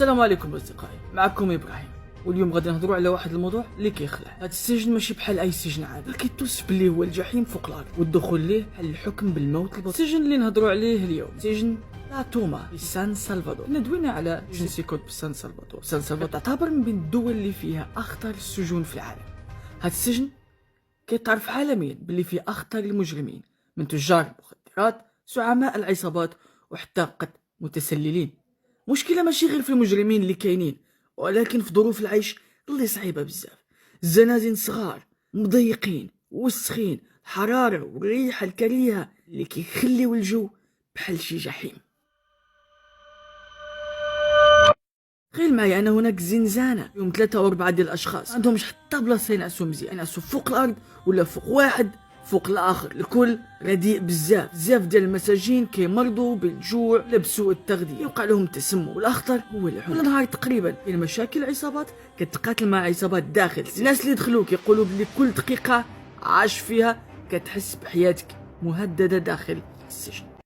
السلام عليكم اصدقائي، معكم ابراهيم. واليوم غادي نهضروا على واحد الموضوع اللي كيخلع. هذا السجن ماشي بحال اي سجن عادي، كيتوصف بلي هو الجحيم فوق الارض، والدخول ليه بحال الحكم بالموت البطيء. السجن اللي نهضروا عليه اليوم سجن لا توما في سان سلفادور. ندوينا على سجن سيكوت بسان سلفادور. سان سلفادور تعتبر من بين الدول اللي فيها اخطر السجون في العالم. هذا السجن كيتعرف عالميا باللي فيه اخطر المجرمين، من تجار المخدرات، زعماء العصابات، وحتى قد متسللين. مشكلة ماشي غير في المجرمين اللي كاينين، ولكن في ظروف العيش اللي صعيبة بزاف. الزنازين صغار مضيقين وسخين، الحرارة والريحة الكريهة اللي كيخليو الجو بحال شي جحيم. تخيل معايا أن هناك زنزانة فيهم 3 و4 ديال الأشخاص عندهمش حتى بلاصة ينعسو مزيان، ينعسو فوق الأرض ولا فوق واحد فوق الاخر. الكل رديء بزاف ديال المساجين كيمرضوا بالجوع ولا بسوء التغذيه، يوقع لهم تسمم، والاخطر هو العنف. كل نهار تقريبا كاين مشاكل عصابات كتقاتل مع عصابات داخل. الناس اللي دخلوا كيقولوا بلي كل دقيقه عاش فيها كتحس بحياتك مهدده داخل السجن.